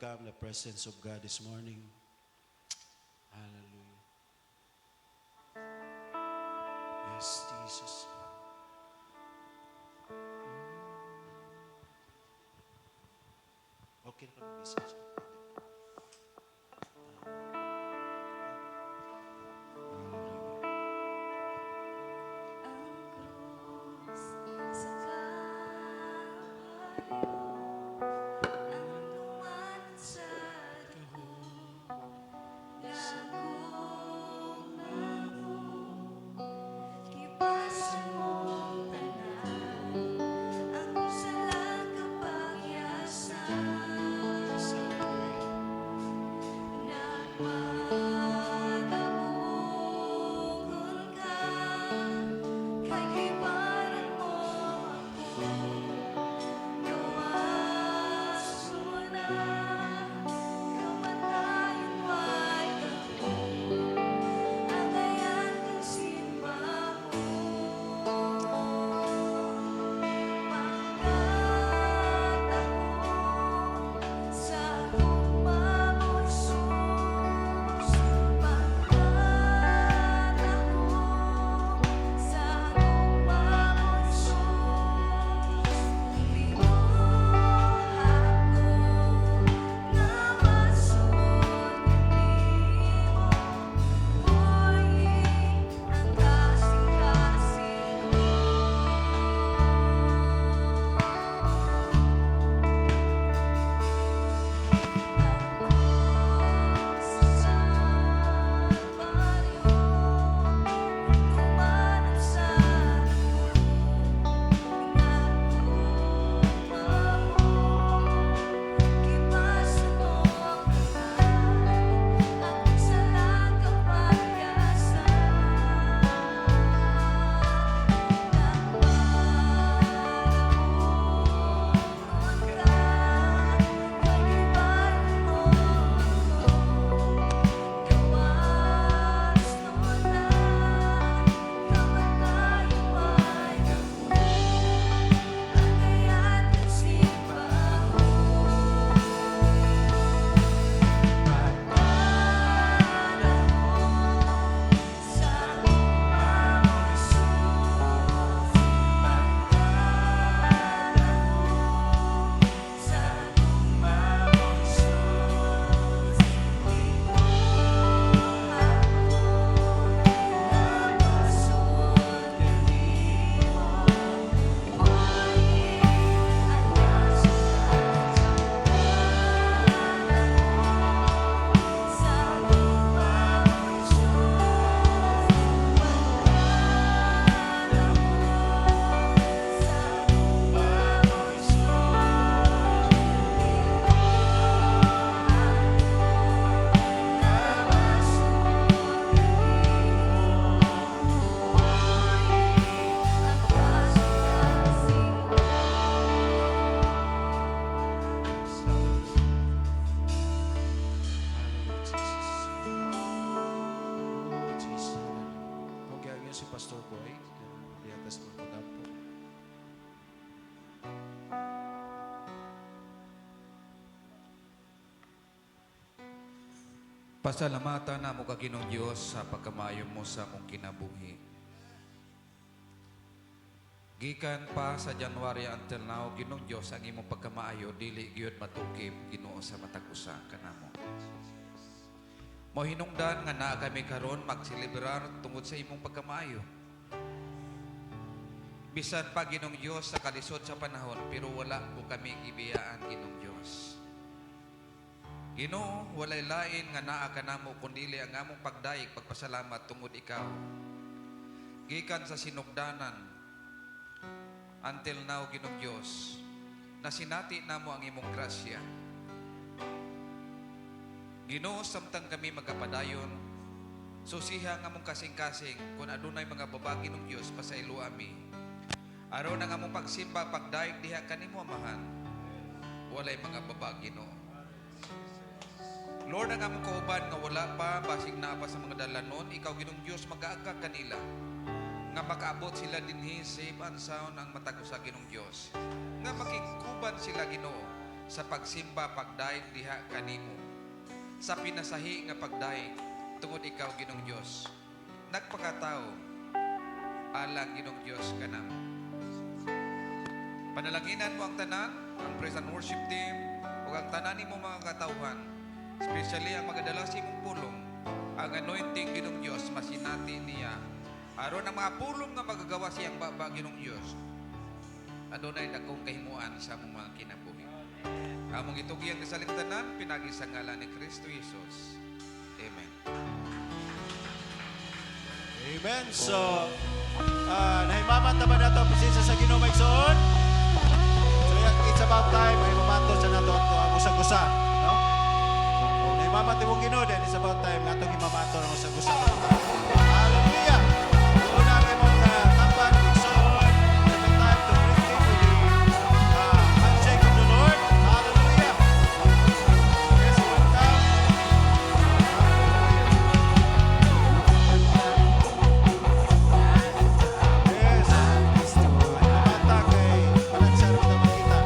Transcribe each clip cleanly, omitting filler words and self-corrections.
welcome the presence of God this morning. Hallelujah. Yes, Jesus. Okay na kami message. Si Pastor Boy, di atas magpagapo. Pasalamatan na mo ka Ginoong Diyos sa pagkamayo mo sa mong kinabuhi. Gikan pa sa January until now, Ginoong Diyos ang imong pagkamaayo dili gyud matukib Ginoo sa matag usa kanamo. Mo hinungdan nga naa kami karon magselebrar tungod sa imong pagkamaayo. Bisan pa Ginoong Diyos sa kalisod sa panahon, pero wala ko kami gibiyaan Ginoong Diyos. Ginoo, walay lain nga naa kanamo kundi ang among pagdaig pagpasalamat tungod ikaw. Gikan sa sinugdanan until now Ginoong Diyos, nasinati namo ang imong grasya. Ginoo, samtang kami magapadayon, susiha nga mong kasing-kasing kung adunay mga babagi ng Diyos pasaylo ami. Araw na nga mong pagsimba, pagdaig diha kanimo amahan, walay mga babagi no. Lord, ang among kauban nga wala pa, basig na pa sa mga dalanon, ikaw Ginong Diyos mag-aagka kanila, nga makaabot sila dinhi safe and sound ang matag sa Ginong Diyos, nga makikuban sila Ginoo sa pagsimba pagdaig diha kanimo. Sa pinasahi nga pagdaig tungod ikaw Ginong Dios. Nagpakatao alang Ginong Dios kanamo. Panalanginan mo ang tanan, ang praise and worship team, ug ang tanan nimo mga katawhan, especially ang magadalasi mong pulong, ang anointing Ginong Dios masinati niya. Aron ang mga pulong nga magagawa siyang baba Ginong Dios. Adunay dakong kahimuan sa among mga kinabuhi. Among itugyang sa tanan pinagi sa ngalan ni Kristo Jesus. Amen. Amen. So, nahimaman naman nato ang presensya sa Ginoo maigsoon. So, it's about time ay mamanto sa nato ang usag-usa, no? So, nahimaman tibong Ginoo din, it's about time nga atong imamanto ang usag-usa. Hallelujah. Una kay mga tapan maigsoon. It's the time to bring people the handshake of the Lord. Hallelujah. Yes, welcome. Yes. Mata kay panagsar kita makita.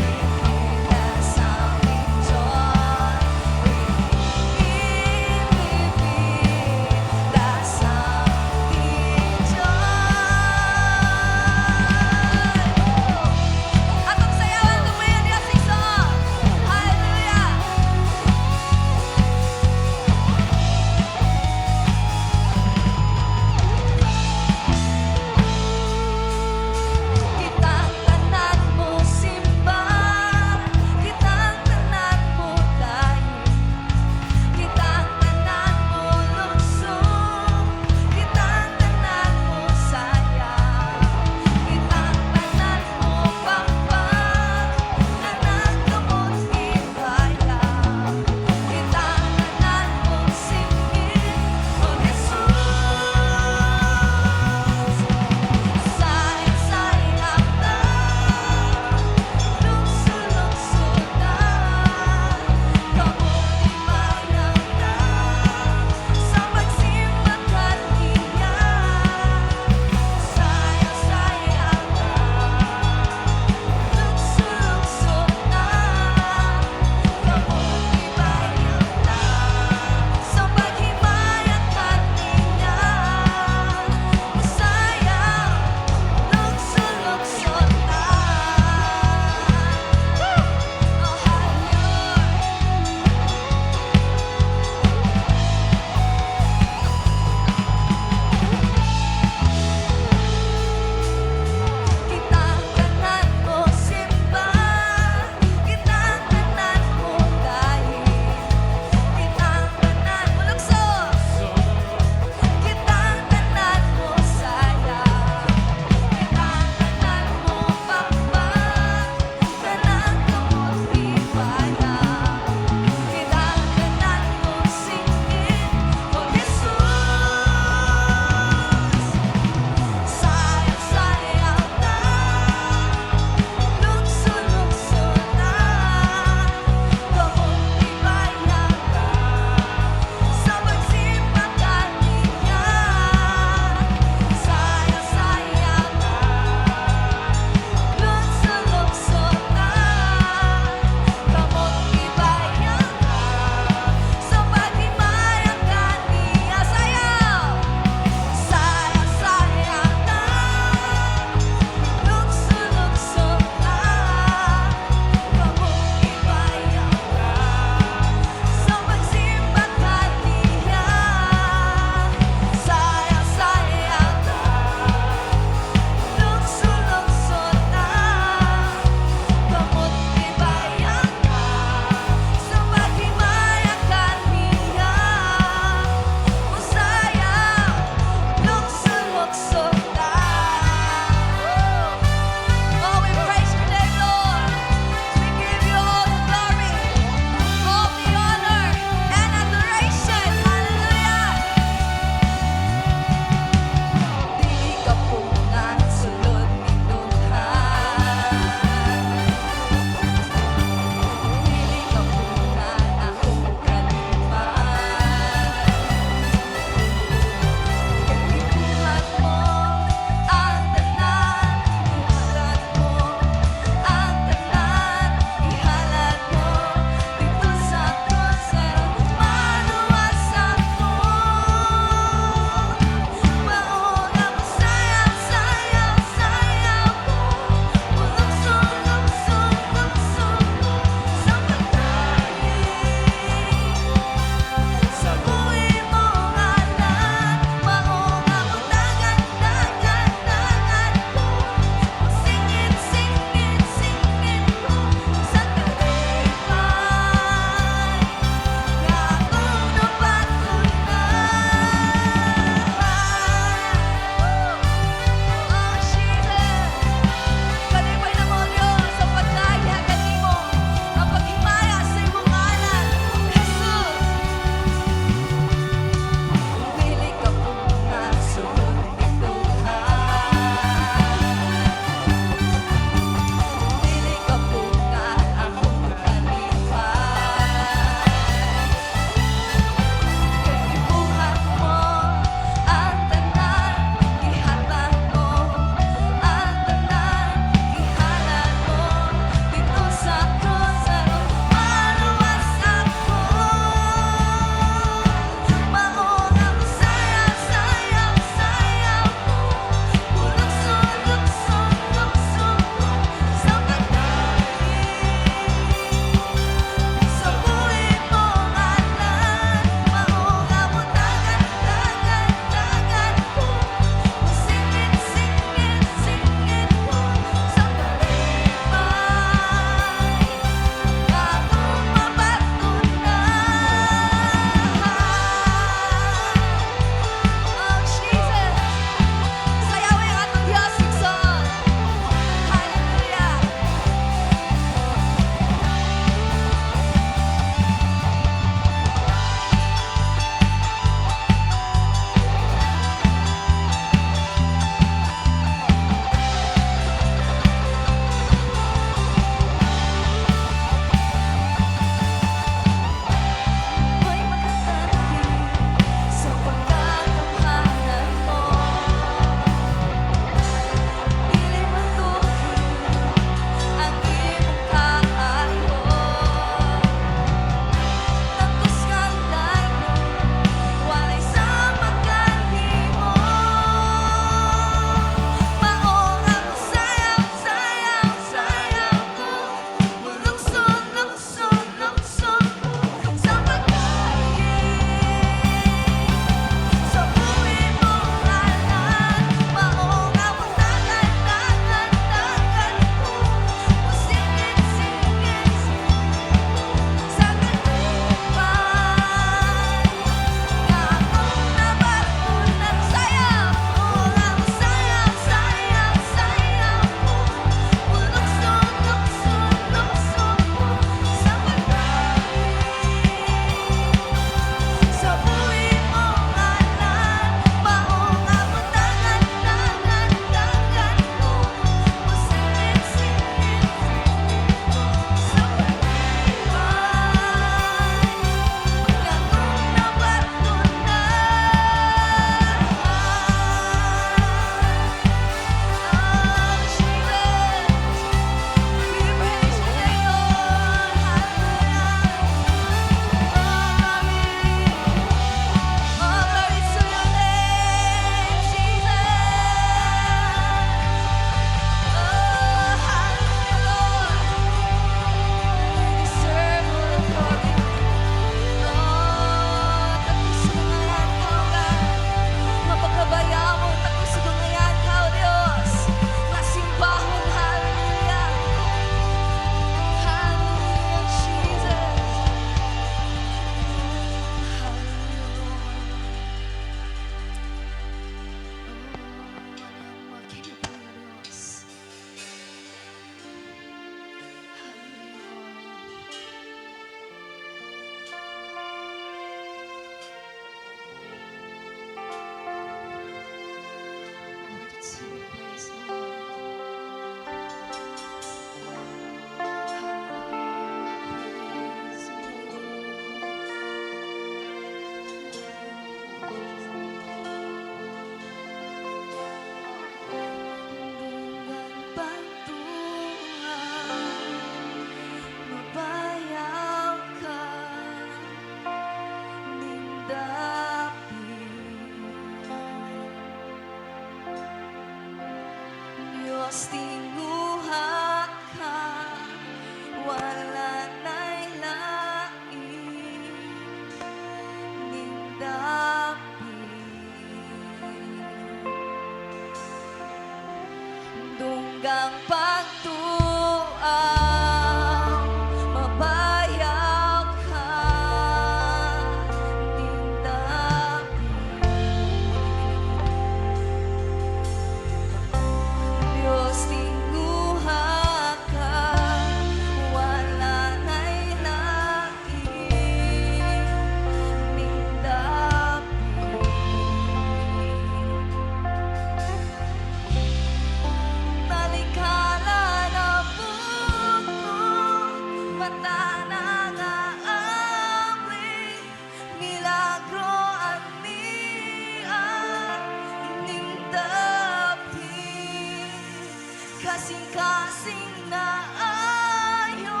kasing naayo,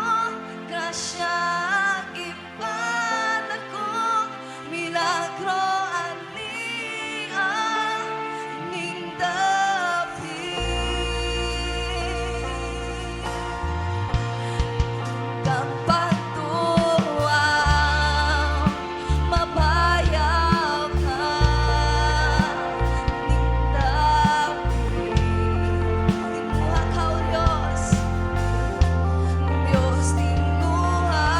grasya gipan ako, milagro ania ning dapit. Kapatuang mabayaw ka ning dapit. Tinuha ka, O Diyos, Diyos tinuha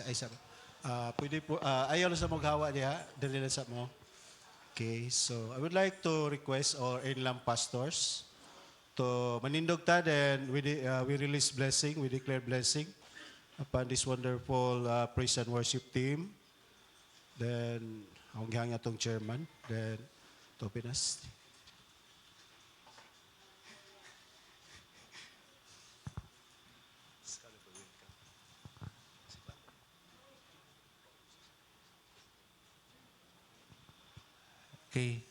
isa. Pwede po, ayaw lang sa maghawa niya, dali lang sa mo. Okay, so I would like to request our inland pastors to manindog ta, then we release blessing, we declare blessing upon this wonderful praise and worship team. Then, ang gihang atong chairman, then, Topinas. Okay.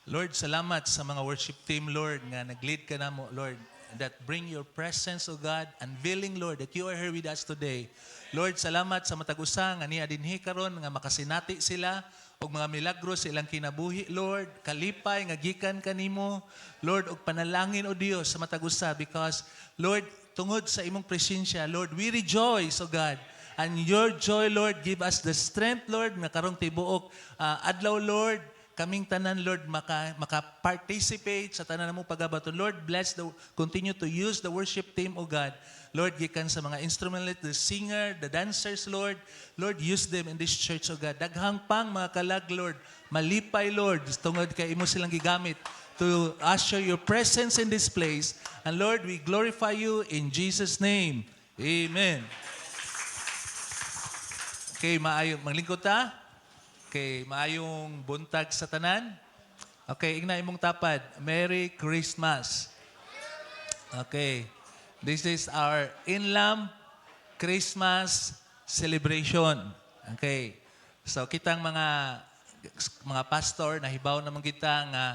Lord, salamat sa mga worship team, Lord, nga nag-lead ka na mo, Lord, that bring your presence, O God, unveiling, Lord, that you are here with us today. Lord, salamat sa matag-usa nga niya dinhi karon nga makasinati sila og mga milagro sa ilang kinabuhi, Lord, kalipay nga gikan kanimo, Lord, og panalangin, O Dios, sa matag-usa because, Lord, tungod sa imong presensya, Lord, we rejoice, O God, and your joy, Lord, give us the strength, Lord, nga karong tibuok adlaw, Lord, kaming tanan, Lord, maka-participate sa tanan mo pagabaton. Lord, continue to use the worship team, O God. Lord, gikan sa mga instrumentalist, the singer, the dancers, Lord. Lord, use them in this church, O God. Daghang pang mga kalag, Lord. Malipay, Lord. Tungod kay imo silang gigamit to usher your presence in this place. And Lord, we glorify you in Jesus' name. Amen. Okay, maglingkod ta. Okay, maayong buntag sa tanan. Okay, igna imong tapad. Merry Christmas. Okay. This is our Inlam Christmas celebration. Okay. So kitang mga pastor nahibaw naman kita nga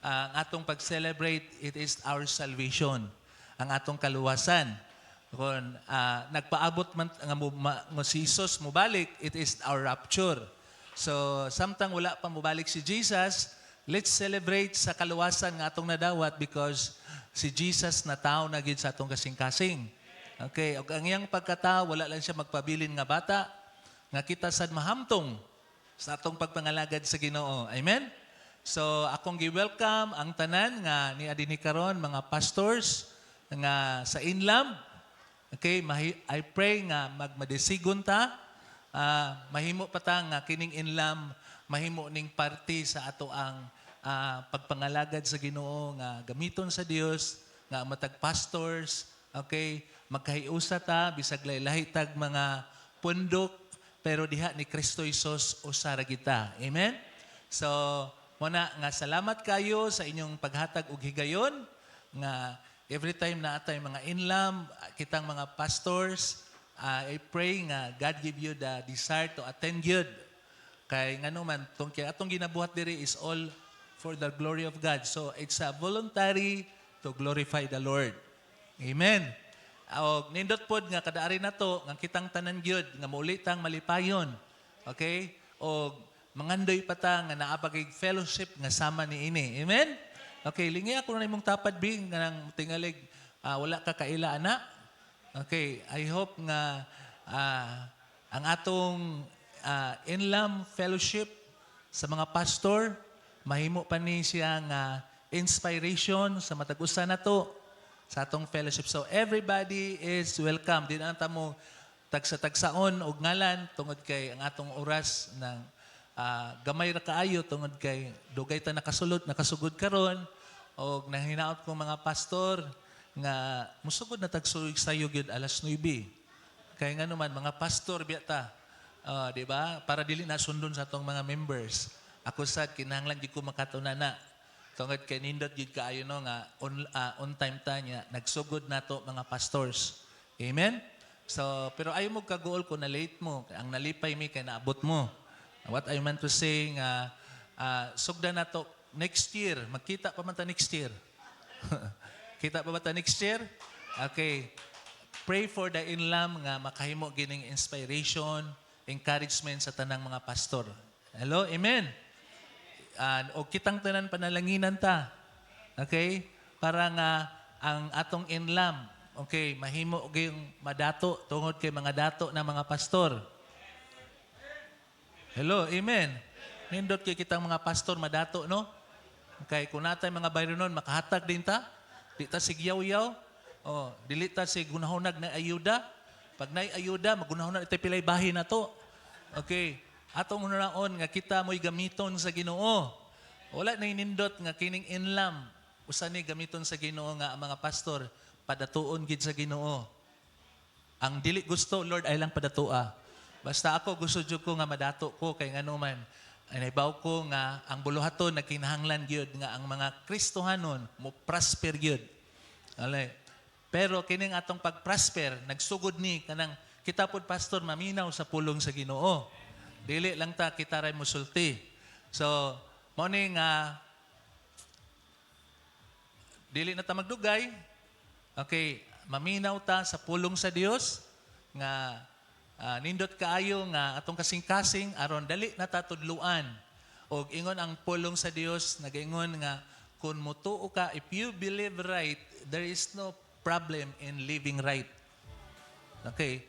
ang atong pag-celebrate, it is our salvation. Ang atong kaluwasan. Kung nagpaabot man nga si Jesus mubalik, it is our rapture. So, samtang wala pa mubalik si Jesus, let's celebrate sa kaluwasan nga atong nadawat because si Jesus na tao na gid sa atong kasing-kasing. Okay, og ang iyang pagkatao wala lang siya magpabilin nga bata nga kita sad mahamtong sa atong pagpangalagad sa Ginoo. Amen. So, akong gi-welcome ang tanan nga ni adini karon mga pastors nga sa Inlam. Okay, I pray nga magmadesigon ta. Mahimo pa ta nga kining Inlam mahimo ning parte sa ato ang pagpangalagad sa Ginoo nga gamiton sa Dios nga matag pastors, okay, magkahiusa ta bisag lahi tag mga pundok pero diha ni Kristo Hesus usa ra kita. Amen. So muna nga salamat kayo sa inyong paghatag og higayon nga every time na atay mga Inlam kitang mga pastors, I pray nga God give you the desire to attend good. Kay nga naman, atong ginabuhat diri is all for the glory of God. So it's a voluntary to glorify the Lord. Amen. O nindot pod nga kadaari na to, nga kitang tanan gyud nga maulitang malipayon. Okay? O mangandoy pa ta nga naabagay fellowship nga sama ni ini. Amen? Okay, lingi ako na imong tapad bing nga nang tingalig wala ka kaila ana. Okay, I hope nga ang atong Inlam Fellowship sa mga pastor, mahimo pa ni siya nga inspiration sa matag-usa na to sa atong fellowship. So everybody is welcome. Di na mo tagsa-tagsaon og ngalan tungod kay ang atong oras ng gamay ra kaayo tungod kay dugay ta nakasugod karon og nahinaot kong mga pastor nga musugod na tagsuyog sayo gyud alas 9. Kaya nga naman mga pastor biya ta. Di ba? Para dili na sundon sa atong mga members. Ako sad kinahanglan gyud ko makatunana. Tungod kay nindot gyud kaayo no nga on time ta nya nagsugod nato mga pastors. Amen. So pero ayo mo kagool ko na late mo. Ang nalipay mi kay naabot mo. What I meant to say nga sugda nato next year. Magkita pa man ta next year. Kita pa ba ta next year? Okay. Pray for the Inlam nga makahimo gining inspiration, encouragement sa tanang mga pastor. Hello? Amen? O kitang tanan panalanginan ta. Okay? Para nga ang atong Inlam, okay, mahimo yung madato tungod kay mga dato ng mga pastor. Hello? Amen? Nindot kay kitang mga pastor madato, no? Okay, kung natay mga bayro nun, makahatag din ta. Di ta sigyaw-yaw. Dili ta si gunahunag na ayuda. Pag na'y ayuda, magunahon na ito pilay bahin na to. Okay. Atong unaon nga kita mo'y gamiton sa Ginoo. Wala na inindot nga kining inlam. Usa ni gamiton sa Ginoo nga ang mga pastor padatuon gid sa Ginoo. Ang dili gusto, Lord, ay lang padatua. Basta ako gusto jud ko nga madato ko kay ngano man. Ay naibaw ko nga ang buluhaton na kinahanglan gyud nga ang mga Kristohanon mo prosper gyud. Alay. Pero kining atong pag-prosper, nagsugod ni kanang kita pod pastor maminaw sa pulong sa Ginoo. Dili lang ta kita ray musulti. So, mo ni nga dili na ta magdugay. Okay, maminaw ta sa pulong sa Dios nga nindot kaayo nga atong kasing-kasing aron dali na ta tudluan. Og ingon ang pulong sa Dios nagaingon nga kung mutuo ka, if you believe right, there is no problem in living right. Okay?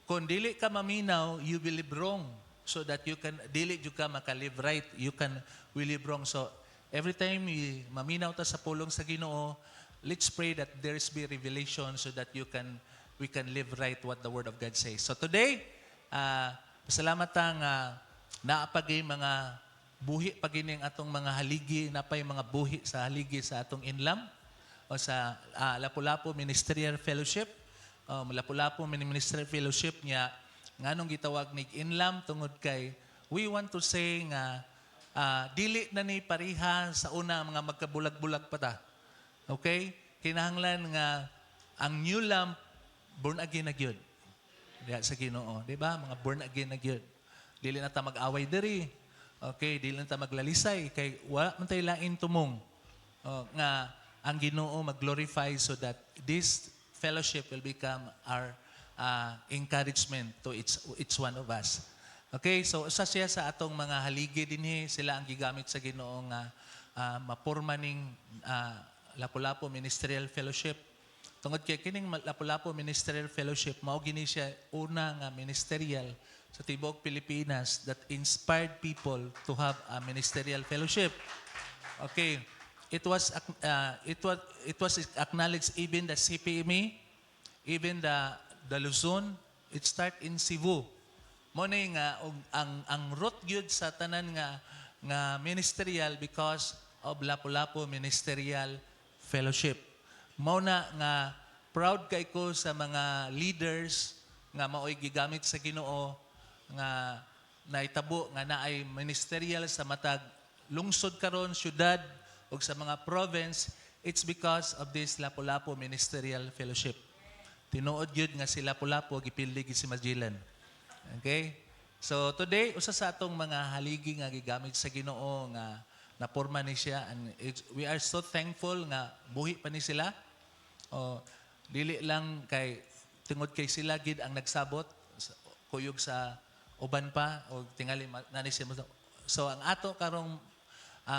Kung dili ka maminaw, you believe wrong. So that you can, dili jud ka maka-live right, you can will live wrong. So, every time maminaw ta sa pulong sa Ginoo, let's pray that there is be revelation so that we can live right what the Word of God says. So today, pasalamat ta nga naapagay mga buhi pagining atong mga haligi, napay mga buhi sa haligi sa atong inlam o sa Lapu-Lapu Ministerial Fellowship. Lapu-Lapu Ministerial Fellowship niya nganong gitawag ni inlam tungod kay we want to say nga dili na ni pariha sa una mga magkabulag-bulag pa ta. Okay? Kinahanglan nga ang new lamp born again na gyud. Diya sa Ginoo, di ba? Mga born again na gyud. Dili na ta mag-away diri. Okay, dili na ta maglalisay kay wala man tay lain tumong nga ang Ginoo mag-glorify so that this fellowship will become our encouragement to each one of us. Okay, so usa siya sa atong mga haligi dinhi, sila ang gigamit sa Ginoo nga maporma ning Lapu-Lapu Ministerial Fellowship. Tungod kay kining Lapu-Lapu Ministerial Fellowship mao gini siya una nga ministerial sa tibuok Pilipinas that inspired people to have a ministerial fellowship. Okay, it was acknowledged even the CPME, even the Luzon. It start in Cebu. Mo ni nga ang root gyud sa tanan nga ministerial because of Lapu-Lapu Ministerial Fellowship. Mao na nga proud kay ko sa mga leaders nga maoy gigamit sa Ginoo nga naitabo nga naay ministerial sa matag lungsod karon, syudad ug sa mga province. It's because of this Lapu-Lapu Ministerial Fellowship. Tinuod gyud nga si Lapu-Lapu gipildi gid si Magellan. Okay? So today usa sa atong mga haligi nga gigamit sa Ginoo nga naporma ni siya, and we are so thankful nga buhi pa ni sila. Dili lang kay tungod kay sila gid ang nagsabot kuyog sa uban pa o tingali nani siya. So ang ato karong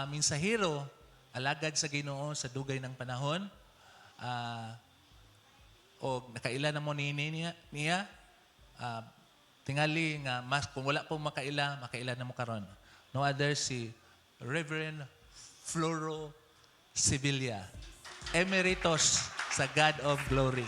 minsahero alagad sa Ginoo sa dugay ng panahon o nakaila na mo niya tingali nga mas kung wala pong makaila na mo karon. No other si Reverend Floro Sevilla, Emeritus sa God of Glory.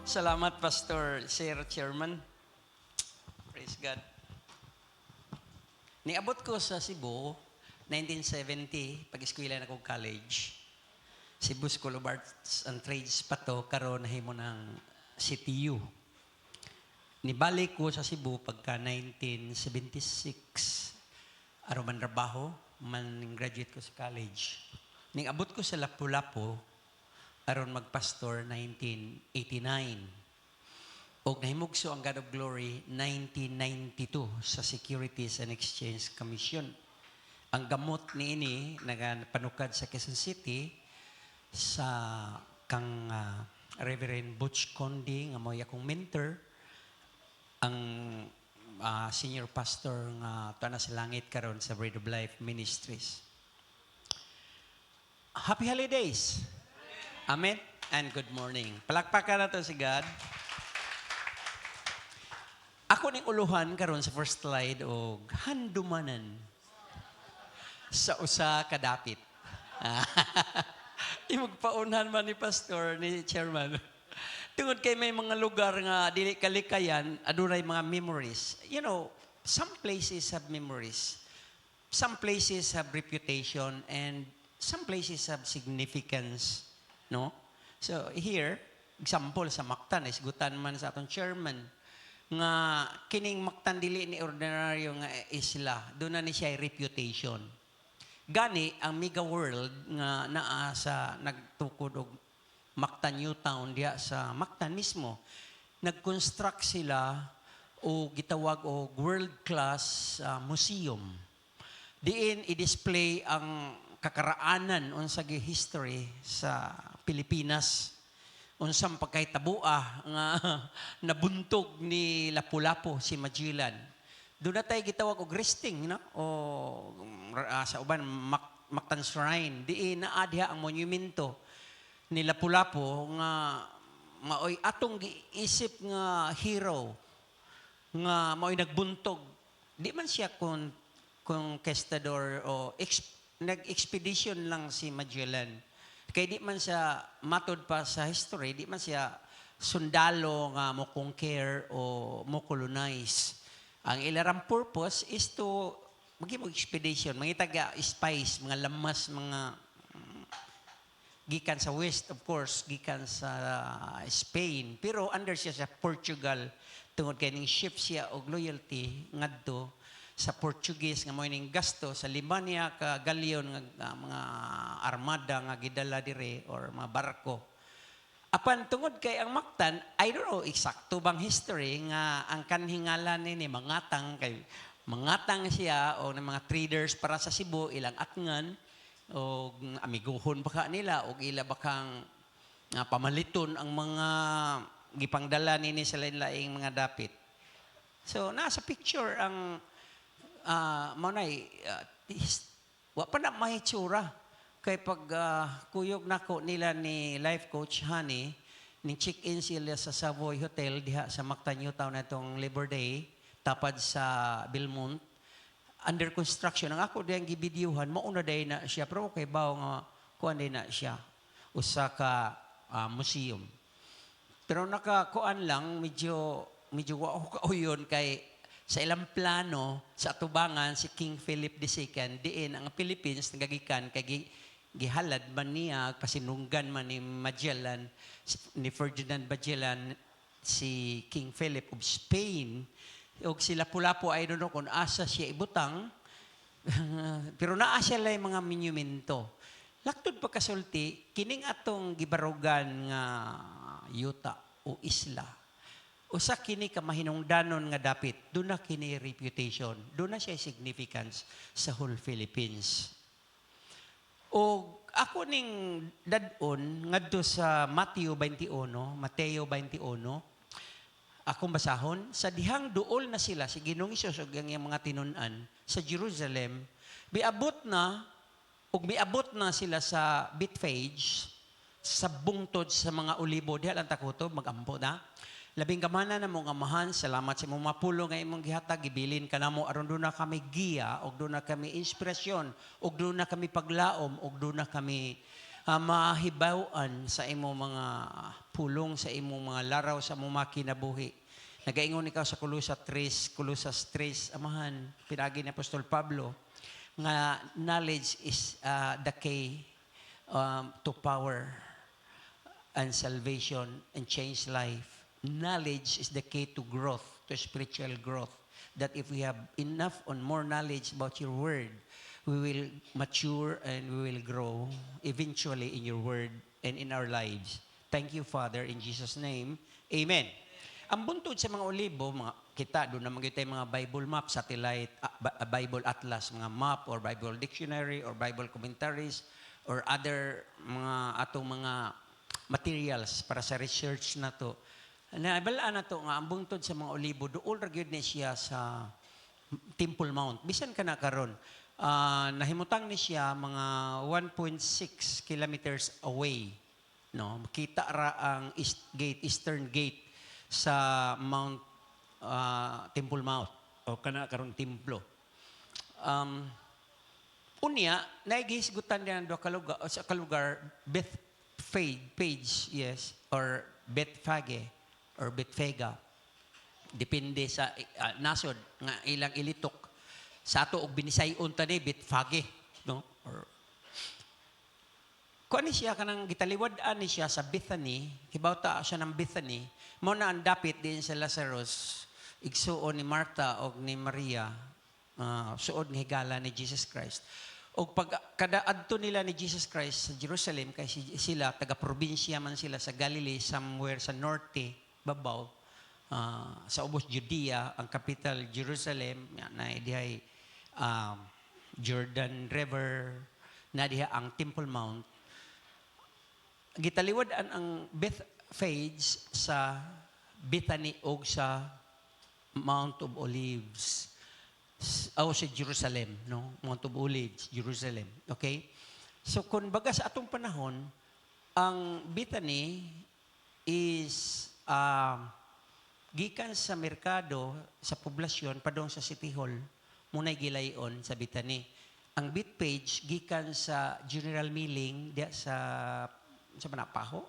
Salamat, Pastor Sir Chairman. Praise God. Niabot ko sa Cebu, 1970, pag-eskwela na akong college. Cebu School of Arts and Trades pa to, karon nahimo ng CTU. Nibalik ko sa Cebu pagka 1976. Aron man trabaho, man graduate ko sa college. Ning abot ko sa Lapu-Lapu, aron magpastor 1989. Og nahimugso ang God of Glory 1992 sa Securities and Exchange Commission. Ang gamot niini nagapanukad sa Quezon City sa kang Reverend Butch Condi nga mo akong mentor, ang senior pastor nga tuwa na sa langit karon sa Bread of Life Ministries. Happy holidays. Amen and good morning. Palakpakan natin si God. Ako ning uluhan karon sa first slide og handumanan sa usa ka dapit. Imong paunhan man ni pastor ni chairman. Tungod kay may mga lugar nga dili kalikayan, adunay mga memories. You know, some places have memories. Some places have reputation and some places have significance, no? So here, example sa Mactan, isgutan man sa atong chairman nga kining Mactan dili ni ordinaryo nga isla, doon na ni siya reputation. Gani ang Mega World nga naa sa nagtukod og Mactan New Town diya sa Mactan mismo, nag-construct sila o gitawag og world-class museum. Diin i-display ang kakaraanan unsa gi history sa Pilipinas. Unsang pagkahitaboa nga nabuntog ni Lapu-Lapu si Magellan. Doon na tayo gitawag og resting, no? O sa uban Mactan Shrine. Diin naa diha ang monumento ni Lapu-Lapu nga maoy atong giisip nga hero nga maoy nagbuntog. Di man siya conquistador o nag-expedition lang si Magellan. Kaya di man siya matod pa sa history, di man siya sundalo nga mo conquer o mo colonize. Ang ilarang purpose is to mag expedition, mga taga spies, mga lamas, mga gikan sa west, of course, gikan sa Spain. Pero under siya sa Portugal, tungod kay ning ship siya og loyalty ngadto sa Portuguese nga mo ning gasto sa Limania ka galleon nga mga armada nga gidala dire or mga barko. Apan tungod kay ang Mactan, I don't know eksakto bang history nga ang kanhingalan ni mangatang kay mangatang siya o ng mga traders para sa Cebu ilang atngan o amiguhon baka nila o ila bakang pamaliton ang mga gipangdala nini sa lain-laing mga dapit. So nasa picture ang manay wa pa na mahitsura kay pag kuyog nako nila ni life coach Honey ning check-in sila sa Savoy Hotel diha sa Mactan New Town natong Labor Day tapad sa Belmont under construction ang ako diyang gibidyuhan mauna day na siya pero kay bawo nga kuan day na siya usa ka museum pero nakakuan lang medyo wa ako kauyon kay sa ilang plano sa atubangan si King Philip II diin ang Philippines nagagikan kay gihalad man niya pasinunggan man ni Magellan ni Ferdinand Magellan si King Philip of Spain og sila Lapu-Lapu ay don't know kung asa siya ibutang pero naa siya lay mga monumento laktod pagkasulti kining atong gibarugan nga yuta o isla usa kini ka mahinungdanon nga dapit doon na kini reputation doon na siya significance sa whole Philippines o ako ning dadon ngadto sa Mateo 21 akong basahon sa dihang duol na sila si Ginoong Hesus ug ang iyang mga tinun-an sa Jerusalem miabot na sila sa Bethphage sa bungtod sa mga olibo diha lang takuto magampo na labing gamana na mong amahan, salamat sa imong mapulo nga imong gihatag, gibilin ka na mo, aron doon na kami giya, o doon na kami inspirasyon, o doon na kami paglaom, o doon na kami mahibawaan sa imong mga pulong, sa imong mga laraw, sa imong mga kinabuhi. Nagaingon ikaw sa Colosas 3, amahan, pinagi ni Apostol Pablo, nga knowledge is the key to power and salvation and change life. Knowledge is the key to growth, to spiritual growth. That if we have enough or more knowledge about your word, we will mature and we will grow eventually in your word and in our lives. Thank you, Father, in Jesus' name. Amen. Ang buntod sa mga olibo, mga kita, doon naman tayo mga Bible map, satellite, Bible atlas, mga map or Bible dictionary or Bible commentaries or other mga atong mga materials para sa research na to. Naibalaan na to nga ang bungtod sa mga olibo dool ra gyud ni siya sa Temple Mount bisan kana karon nahimutang ni siya mga 1.6 kilometers away no makita ra ang eastern gate sa Mount Temple Mount o kana karon templo. Unya, naigisgutan niya do sa kalugar Bethphage, yes, or Bethphage or Bethphega. Depende sa nasod nga ilang ilitok. Sa ato og binisayon ta ni Bethphage, no? Or kuan ni siya kanang gitaliwad-an ni siya sa Bethany, hibawta siya ng Bethany, mao na ang dapit din sa Lazarus, igsuon ni Martha og ni Maria, suod nga higala ni Jesus Christ. Og pag kada adto nila ni Jesus Christ sa Jerusalem kay sila taga-probinsya man sila sa Galilee, somewhere sa norte babaw, sa ubos Judea, ang capital Jerusalem, na dihay Jordan River, na diha ang Temple Mount. Gitaliwad-an ang Bethphage sa Bethany o sa Mount of Olives. O sa Jerusalem, no? Mount of Olives, Jerusalem. Okay? So, kung baga sa atong panahon, ang Bethany is gikan sa merkado, sa poblasyon, padong sa City Hall, muna'y gilayon sa Bethany. Ang Bethphage, gikan sa General Milling, diya sa Manapaho,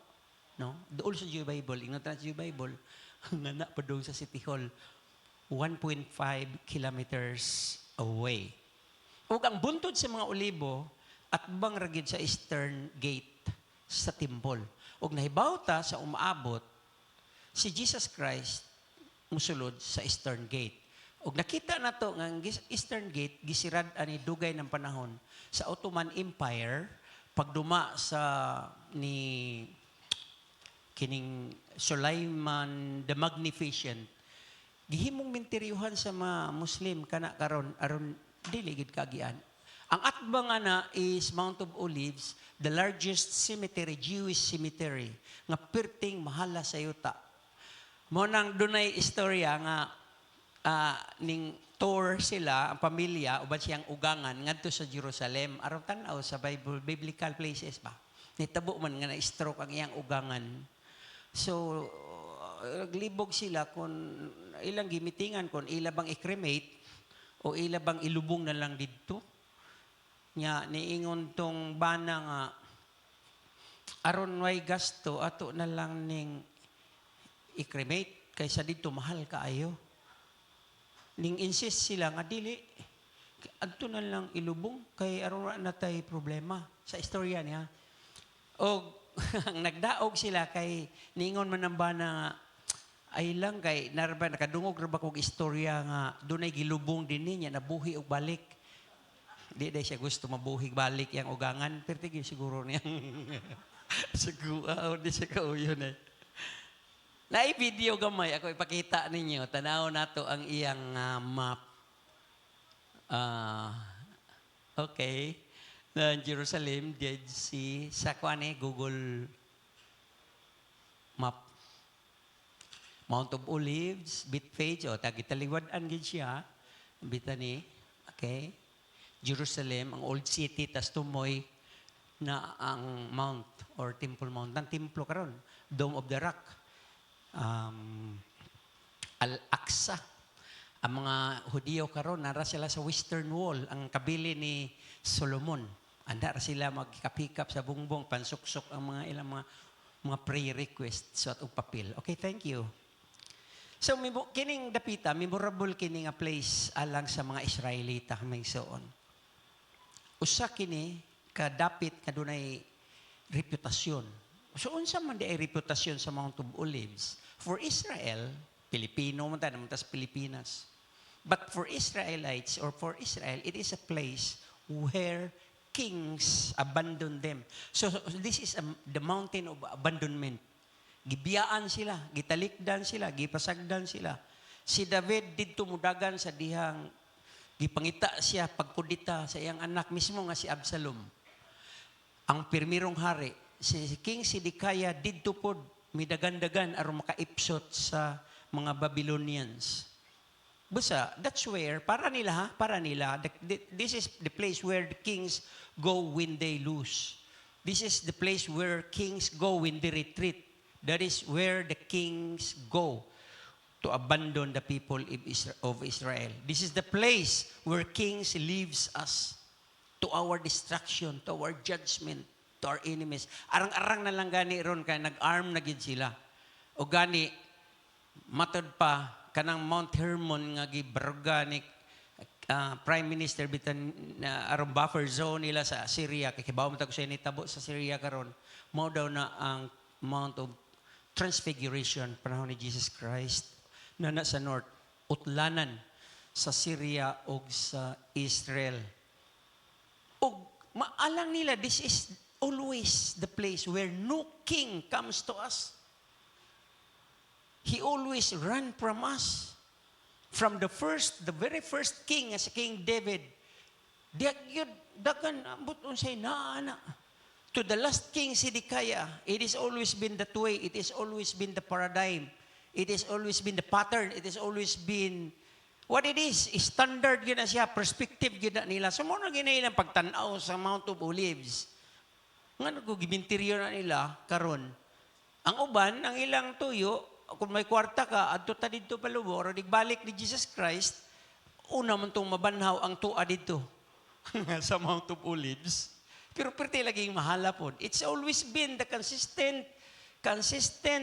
no? Doon sa Jew Bible, ingnan sa Jew Bible, nga na padong sa City Hall, 1.5 kilometers away. Ug ang buntod sa mga olibo at bang ragid sa eastern gate sa temple. Ug nahibawta sa umaabot si Jesus Christ musulod sa eastern gate. Ug nakita nato nga ang eastern gate gisirad ani dugay ng panahon sa Ottoman Empire pagduma sa ni kining Sulaiman the Magnificent. Gihimong minteryuhan sa mga Muslim kana karon aron dili gid kagian. Ang atbang ana is Mount of Olives, the largest cemetery, Jewish cemetery, nga perting mahala sa yuta. Mo nang dunay istorya nga ning tour sila ang pamilya uban siyang ugangan ngadto sa Jerusalem aron tan-aw sa biblical places ba. Nitabo man nga na-stroke ang iyang ugangan. So naglibog sila kung ilang gimitingan kung ila bang i-cremate o ila bang ilubong na lang dito. Nya niingon tong bana nga aron way gasto ato na lang ning i-cremate kaysa dito mahal kaayo. Ning insist sila nga dili adto na lang ilubong kay aron na tay problema sa istorya niya. Og nagdaog sila kay ningon man ang bana nga ay lang kay narba nakadungog ra ba kog istorya nga dunay gilubong dinhi niya nabuhi og balik. Di day siya gusto mabuhi balik yang ugangan pero tigil siguro niya. Siguro di siya kauyon eh. Naay video gamay ako ipakita ninyo. Tanaw nato ang iyang map. Okay. Na Jerusalem, Dead Sea, sa kuane Google Map. Mount of Olives, Bethphage, o tagitaliwad-an gid siya, Bethany, okay? Jerusalem, ang Old City, tas tumoy na ang Mount or Temple Mount. Ang templo karon, Dome of the Rock, Al-Aqsa. Ang mga Hudiyo karon nara sila sa Western Wall, ang kabili ni Solomon. Anda sila magkapikap sa bungbong, pansuksok ang mga ilang mga prayer requests sa atong papel. Okay, thank you. So, kining dapita, memorable kining nga place alang sa mga Israelita may soon. Usa kini kadapit kadunay reputasyon. So, unsa man di ay reputasyon sa Mount of Olives? For Israel, Pilipino man tayo, tas Pilipinas. But for Israelites or for Israel, it is a place where kings abandon them. So this is the mountain of abandonment. Gibiyaan sila, gitalikdan sila, gipasagdan sila. Si David didto mudagan sa dihang gipangita siya pagkudita sa iyang anak mismo nga si Absalom. Ang pirmirong hari, si King Sidikaya didto pod midagan-dagan aron makaipsot sa mga Babylonians. Basta, that's where, para nila, this is the place where the kings go when they lose. This is the place where kings go when they retreat. That is where the kings go to abandon the people of Israel. This is the place where kings leaves us to our destruction, to our judgment, to our enemies. Arang-arang na lang gani ron kay nag-arm na gid sila. O gani matod pa kanang Mount Hermon nga gibarga ni Prime Minister bitan aron buffer zone nila sa Syria kay kibaw man tag sa nitabo sa Syria karon mao daw na ang Mount of Transfiguration panahon ni Jesus Christ na sa north utlanan sa Syria o sa Israel. O maalang nila, this is always the place where no king comes to us. He always ran from us. From the very first king as King David, dagan ambot unsay naana. To the last king Zedekiah, it has always been that way. It has always been the paradigm. It has always been the pattern. It has always been what it is. Standard yun na siya. Perspective yun na nila. So, muna ginailang pagtanaw sa Mount of Olives. Nga nagugibinteriyo na nila, karon. Ang uban, ang ilang tuyo, kung may kwarta ka, adto ta dito palubor, nagbalik ni Jesus Christ, una man itong mabanhaw ang tua dito sa Mount of Olives. Pero perti laging mahala po. It's always been the consistent,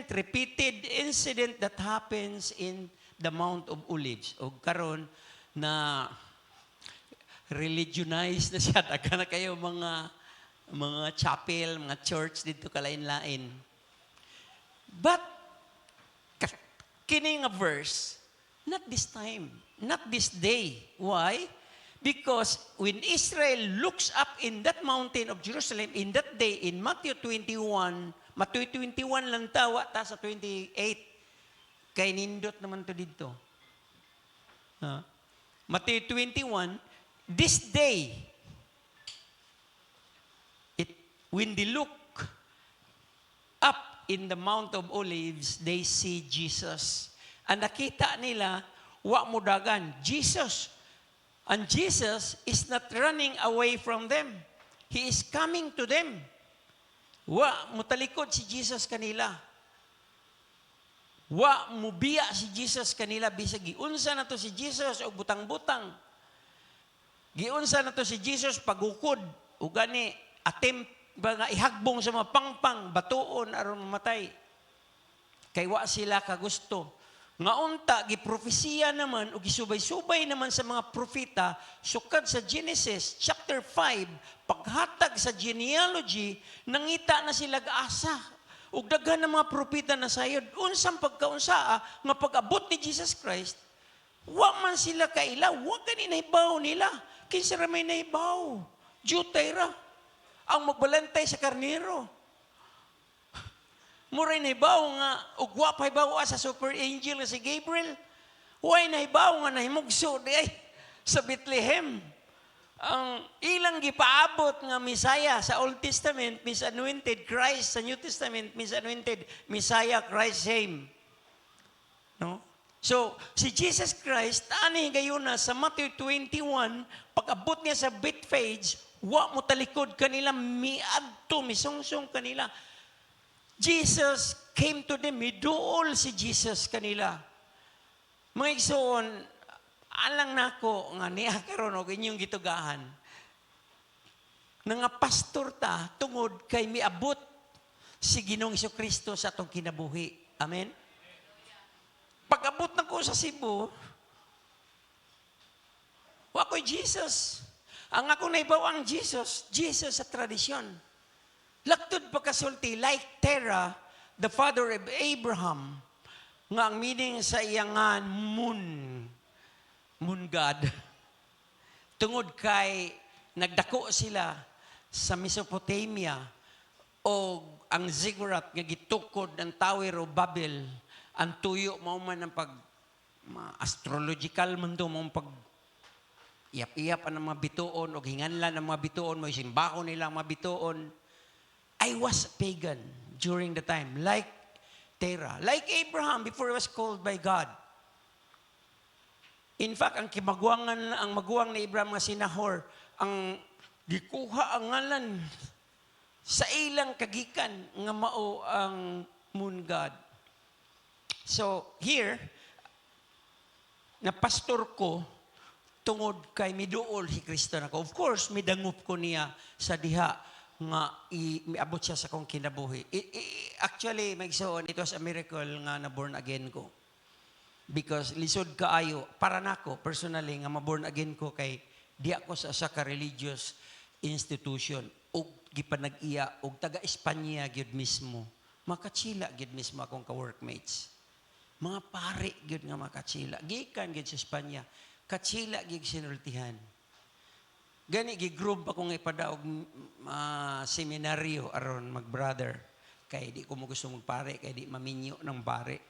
repeated incident that happens in the Mount of Olives. O karon na religionized na siya. Daga na kayo mga chapel, mga church dito kalain-lain. But, kining a verse, not this time, not this day. Why? Because when Israel looks up in that mountain of Jerusalem, in that day, in Matthew 21 lang tawa, ta sa 28, kay nindot naman to dito. Matthew 21, this day, when they look up in the Mount of Olives, they see Jesus. Ang nakita nila, wa mo dagan, Jesus. And Jesus is not running away from them. He is coming to them. Wa mutalikod si Jesus kanila. Wa mubiya si Jesus kanila bisag giunsa na to si Jesus og butang-butang. Giunsa na to si Jesus pagukod ug gani attempt nga ihagbong sa mga pangpang batuon aron mamatay. Kay wa sila kagusto. Nga unta, giprofesiya naman o gisubay-subay naman sa mga propeta sukad sa Genesis chapter 5, paghatag sa genealogy, nangita na sila asa. Ug daghan ng mga propeta na sayod, unsang pagkaunsaa, nga pag-abot ni Jesus Christ, wa man sila kaila, wa gani nahibaw nila. Kinsa ra may nahibaw? Jutay ra. Ang magbalantay sa karnero. Muray nahibaw nga, ugwa pa hibaw sa super angel si Gabriel. Huwag nahibaw nga nahimugso di ay sa Bethlehem. Ang ilang gipaabot nga Messiah sa Old Testament, Miss Anointed Christ, sa New Testament, Miss Anointed Messiah Christ same. No? So, si Jesus Christ, ani gayon na sa Matthew 21, pag-abot niya sa Bethphage, wa mo talikod kanila, miadto, misungsong kanila. Jesus came to them. Miduol si Jesus kanila. Mga igsoon, alang nako nga niya karon og inyong gitugahan. Nga pastor ta tungod kay miabot si Ginoong Jesucristo sa atong kinabuhi. Amen. Pag-abot na ko sa Cebu, wa ko'y Jesus. Ang ako naibaw ang Jesus sa tradisyon. Laktod pagkasulti, like Terah, the father of Abraham, nga ang meaning sa iyangan, moon God. Tungod kay nagdako sila sa Mesopotamia o ang ziggurat nga gitukod ng Tower of Babel, ang tuyo mao man ang astrological man to, mao pag iyap-iyap ang mga bituon o hinganlan ang mga bituon, may simbaho nila ang mga bituon. I was pagan during the time, like Terah, like Abraham before he was called by God. In fact, ang maguwang ni Abraham nga si Nahor, ang gikuha ang ngalan sa ilang kagikan nga mao ang moon god. So here, na pastor ko tungod kay miduol si Kristo nako. Of course, midangup ko niya sa diha nga miabot siya sa kong kinabuhi. Actually, magsuon, it was a miracle nga na born again ko. Because lisod kaayo para nako personally nga ma-born again ko kay di ako sa ka religious institution ug gipanag-iya og taga Espanya gyud mismo. Makachila gyud mismo akong ka-workmates. Mga pare gyud nga makachila. Gikan gyud sa Espanya. Kachila gyud sinultihan. Gani gigroup akong ipadaog seminaryo aron mag-brother. Kay di ko mo gusto magpare, kay di maminyo ng pare.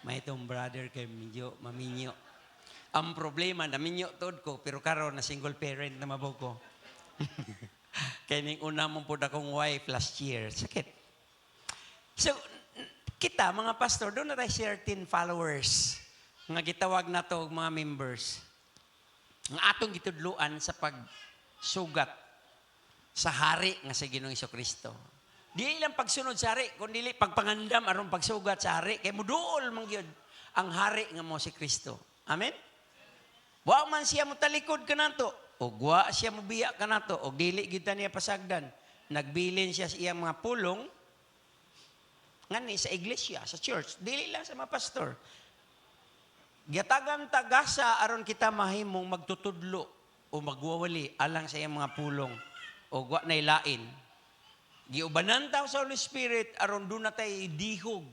May itong brother kay medyo maminyo. Ang problema, naminyo tod ko, pero karon na single parent na mabog ko. Kaya ning una mong po akong wife last year. Sakit. So, kita, mga pastor, doon na tayo certain followers. Nga gitawag na to, mga members. Nga atong gitudluan sa pagsugat sa hari nga sa Ginoong Jesucristo. Di lang pagsunod sa hari, kundi pagpangandam aron pagsugat sa hari. Kaya muduol man gyud ang hari nga mo si Kristo. Amen? Wa man siya mo talikod ka nato, o wa siya mo biya ka nato, o dili gyud niya pasagdan. Nagbilin siya sa iyang mga pulong, ngani sa iglesia, sa church, dili lang sa mga pastor. Gatagan tagasa aron kita mahimong magtutudlo o magwawali alang sa iyang mga pulong o wa nay lain. Giubanan tayo sa Holy Spirit aron doon na tayo idihog.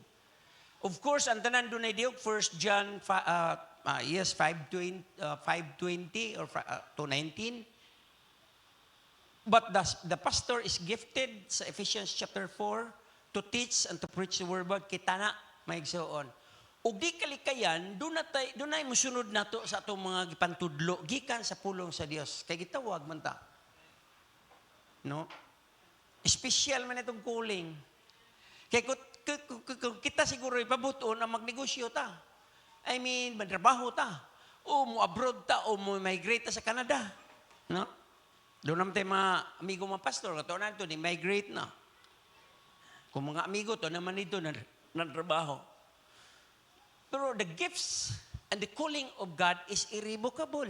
Of course, ang tanan doon na idihog, 1 John 5:20 or 2:19. But the pastor is gifted sa Ephesians chapter 4 to teach and to preach the word of God. Kita na, may igsoon. Ug di kalikayan, doon na musunod nato sa atong mga gipantudlo, gikan sa pulong sa Dios. Kay gitawag man ta. No? Special man itong calling. Kaya kung kita siguro ipabuton na magnegosyo ta. I mean, madrabaho ta. O mo abroad ta, o mo migrate ta sa Canada. No? Doon naman tayo mga amigo mga pastor, ito na ito, ni-migrate na. Kung mga amigo to, naman ito na trabaho. Pero the gifts and the calling of God is irrevocable.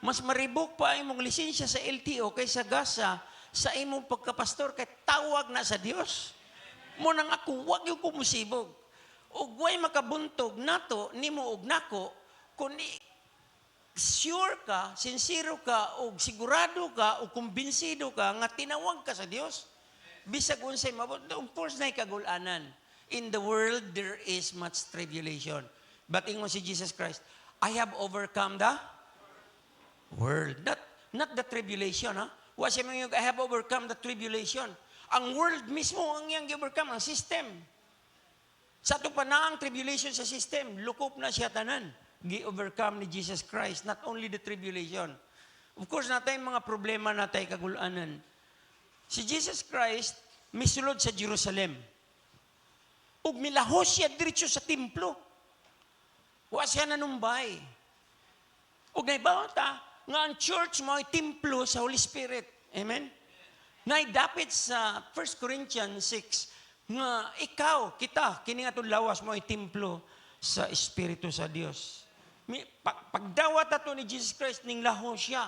Mas maribok pa ang imong lisensya sa LTO kaysa gasa sa imong pagkapastor kay tawag na sa Dios. Mo nang ako wag yung kumusibog. Ug way makabuntog nato nimo og nako kundi sure ka, sincero ka ug sigurado ka ug kumbinsido ka nga tinawag ka sa Dios. Bisag unsay mabot, of course nay kagul-anan. In the world there is much tribulation. But ingon si Jesus Christ, I have overcome the world. Not the tribulation, ha? Wa siya mga, I have overcome the tribulation. Ang world mismo ang iyang overcome, ang system. Sa ito pa na ang tribulation sa system, lukop na siya tanan. Gi-overcome ni Jesus Christ, not only the tribulation. Of course, natay mga problema natay kagulanan. Si Jesus Christ, misulod sa Jerusalem. Ug milahos siya diretso sa templo. Wa siya nanumbay. Ug naibaw ta, nga ang church mo ay templo sa Holy Spirit. Amen? Naidapit sa 1 Corinthians 6 nga ikaw, kita, kini nga lawas mo ay templo sa Espiritu sa Dios. Pagdawat ato ni Jesus Christ ning laho siya,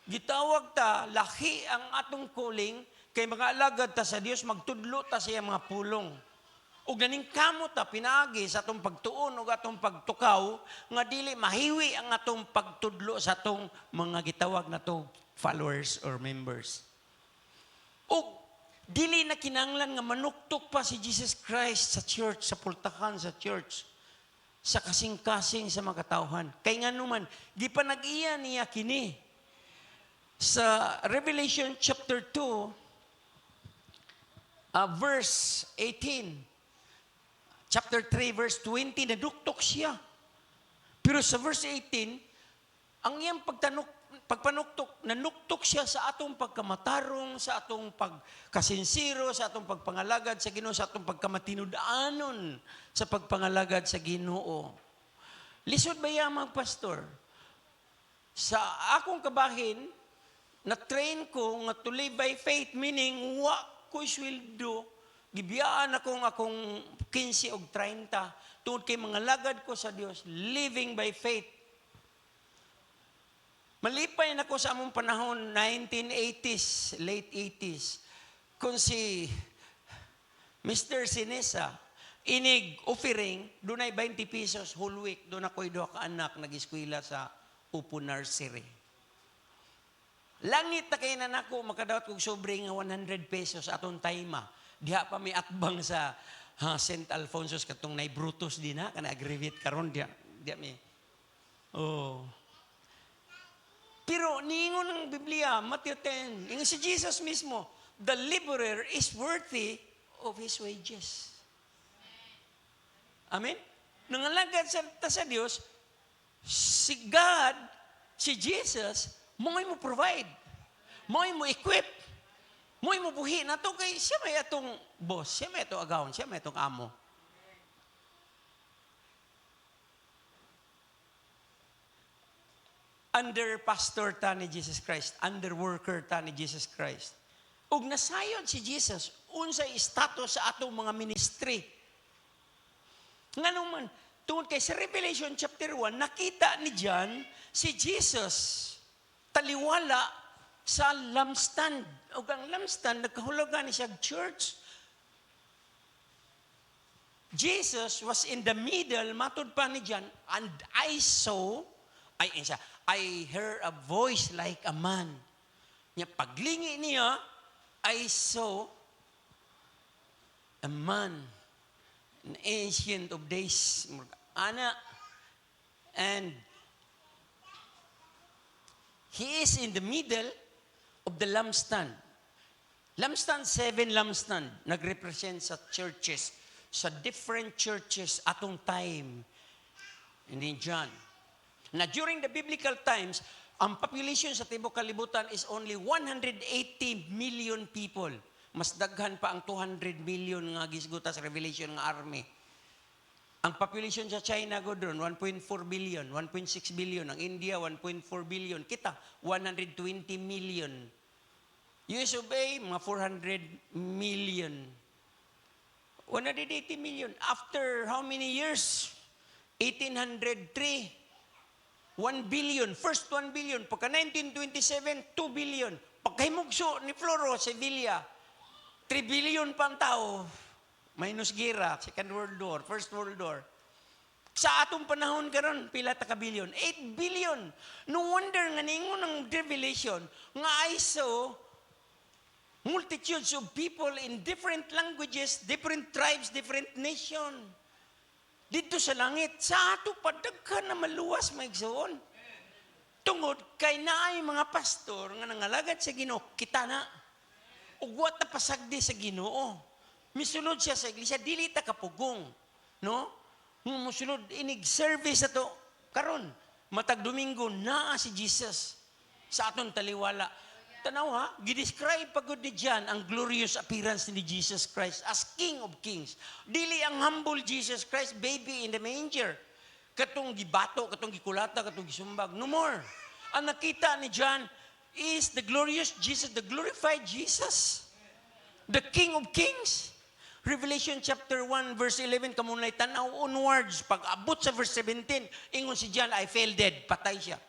gitawag ta, lahi ang atong calling, kay mga alagad ta sa Dios, magtudlo ta sa iyang mga pulong. Ug ganing kamot ta pinaagi sa atong pagtuon ug atong pagtukaw nga dili mahiwi ang atong pagtudlo sa atong mga gitawag nato followers or members. Ug dili na kinahanglan nga manuktok pa si Jesus Christ sa church, sa pultahan sa church, sa kasing-kasing sa mga katawhan. Kay nga naman, di pa nag-iya niya kini. Sa Revelation chapter 2, verse 18, chapter 3, verse 20, naduktok siya. Pero sa verse 18, ang iyang pagpanuktok, nanuktok siya sa atong pagkamatarong, sa atong pagkasinsiro, sa atong pagpangalagad sa Ginoo, sa atong pagkamatinudaanon sa pagpangalagad sa Ginoo. Lisod ba yamang pastor? Sa akong kabahin, na-train ko nga to live by faith, meaning wa ko sweldo. Gibiyaan akong 15 o 30 tungod kay mga lagad ko sa Dios, living by faith. Malipay na ko sa among panahon, 1980s, late 80s, kung si Mr. Sinesa, inig offering, doon ay 20 pesos whole week, doon ako'y doon ka anak nag-eskwela sa Upo Nursery. Langit na kayo na nako, makadawat kong sobre nga 100 pesos atong taima. Diha pa may atbang sa St. Alfonso's katong nay Brutus din ha, kana aggravate karon diha may. Oh. Pero niingon ng Biblia, Matthew 10, yung si Jesus mismo, the laborer is worthy of his wages. Amen? Nangalagad sa Diyos, si God, si Jesus, mo'y mo provide, mo'y mo equip, mo'y mo buhi na to kay siya may atong boss, siya may atong agawon, siya may atong amo. Under pastor ta ni Jesus Christ, under worker ta ni Jesus Christ. Ug nasayod si Jesus, unsay status sa atong mga ministry. Nga naman, tungod kay sa Revelation chapter 1, nakita ni John si Jesus taliwala sa lampstand. O ang lampstand, nagkahulugan ni siya church. Jesus was in the middle, matud pa ni John, and I heard a voice like a man. Nya paglingi niya, I saw a man, an ancient of days, ana, and he is in the middle of the lampstand. Lampstand, 7 lampstand, nag-represent sa churches, sa different churches atong time. Hindi John. Na during the biblical times, ang population sa Tibok Kalibutan is only 180 million people. Mas daghan pa ang 200 million nga gisguta sa Revelation nga army. Ang population sa China go doon, 1.4 billion, 1.6 billion. Ang India, 1.4 billion. Kita, 120 million. US of A, mga 400 million. 180 million. After how many years? 1803. 1 billion. First 1 billion. Pagka 1927, 2 billion. Pagkahimugso ni Floro, Sevilla, 3 billion pang tao. Minus gira, Second World War, First World War. Sa atong panahon karon pila ta ka billion? 8 billion. No wonder nga ningon ng Revelation nga I saw multitudes of people in different languages, different tribes, different nation. Dito sa langit, sa ato padaghan na maluwas maigsoon. Tungod kay naay mga pastor nga nangalagad sa Ginoo, kita na. Ug wa ta pasagdi sa Ginoo. Misulod siya sa iglesia, dili ta kapugong, no? Musulod inig service ato karon matag Domingo naa si Jesus sa aton taliwala. Tanaw ha, gidescribe pagod ni John ang glorious appearance ni Jesus Christ as King of Kings. Dili ang humble Jesus Christ, baby in the manger. Katong gibato, katong gikulata, katong gisumbag. No more. Ang nakita ni John is the glorious Jesus, the glorified Jesus. The King of Kings. Revelation chapter 1 verse 11, kamunay tanaw onwards. Pag abot sa verse 17, ingon si John, I fell dead. Patay siya.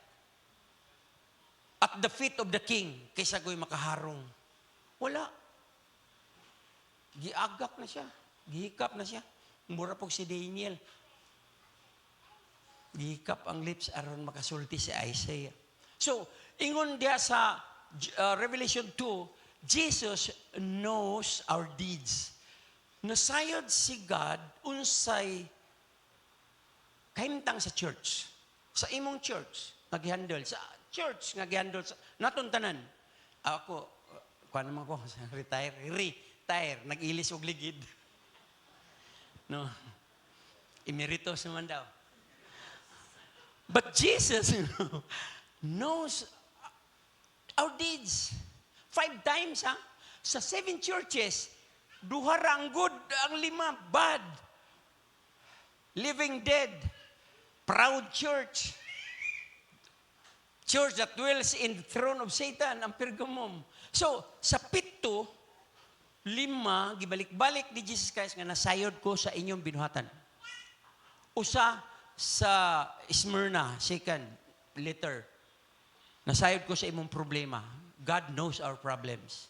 At the feet of the king, kaysa ko'y makaharong. Wala. Giagak na siya. Gihikap na siya. Mura po si Daniel. Gihikap ang lips aron makasulti si Isaiah. So, ingon diya sa Revelation 2, Jesus knows our deeds. Nasayod si God unsay kahimtang sa church. Sa imong church, nag-handle. Sa church nga gihandle sa naton tanan. Ako kuan naman ko retire nag-ilis og ligid. No. Emeritus naman daw. But Jesus knows our deeds. 5 times ha. Sa 7 churches, 2 ra ang good, ang 5 bad. Living dead. Proud church. Church that dwells in the throne of Satan, ang Pergamum. So, sa 7, 5, gibalik-balik ni Jesus Christ nga nasayod ko sa inyong binuhatan. Usa sa Smyrna, 2nd letter. Nasayod ko sa imong problema. God knows our problems.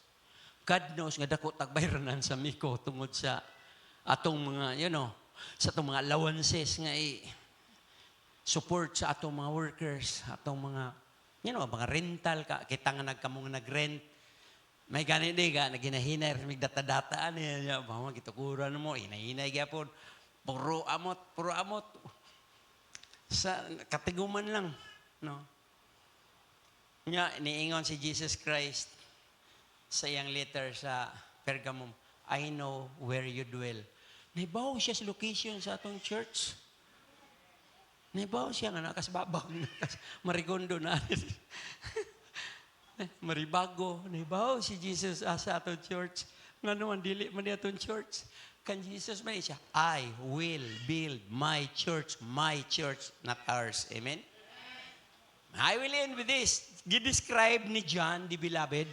God knows nga dako tagbayranan sa miko tungod sa atong mga, sa atong mga allowances nga support sa atong mga workers, atong mga, mga rental, kita nga nagkamong nag-rent. May ganit ka, naginahinay, may data-dataan niya, mga gitukuran mo, hinahinay gyapon. Puro amot. Sa katiguman lang, no? Nga, iniingon si Jesus Christ sa iyang letter sa Pergamum, I know where you dwell. Naibaw siya sa location sa atong church. Naibaw siya nga nakasbabaw, marigondo na. Maribago, naibaw si Jesus sa atong church. Nga naman, dili man atong church. Kan Jesus man siya, I will build my church, not ours. Amen? I will end with this. Gidescribe ni John, the beloved,